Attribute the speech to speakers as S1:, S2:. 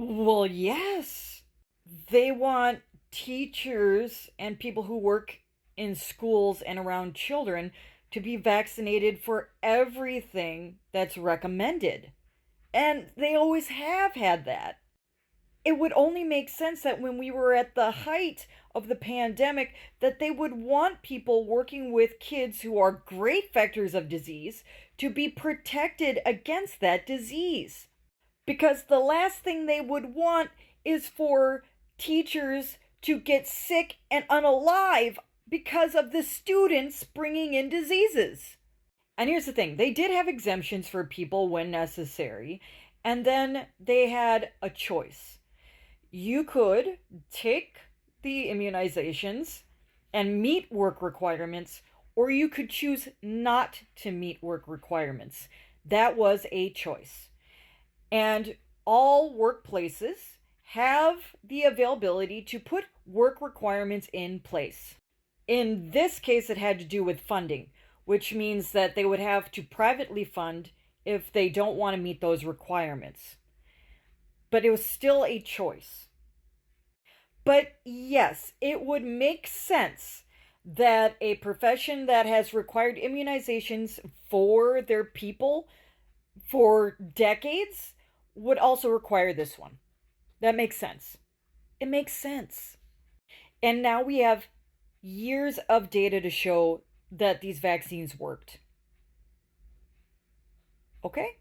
S1: Well, yes. They want teachers and people who work in schools and around children to be vaccinated for everything that's recommended. And they always have had that. It would only make sense that when we were at the height of the pandemic that they would want people working with kids who are great vectors of disease to be protected against that disease. Because the last thing they would want is for teachers to get sick and unalive because of the students bringing in diseases. And here's the thing, they did have exemptions for people when necessary, and then they had a choice. You could take the immunizations and meet work requirements, or you could choose not to meet work requirements. That was a choice. And all workplaces have the availability to put work requirements in place. In this case, it had to do with funding, which means that they would have to privately fund if they don't want to meet those requirements. But it was still a choice. But yes, it would make sense that a profession that has required immunizations for their people for decades would also require this one. That makes sense. It makes sense. And now we have years of data to show that these vaccines worked. Okay?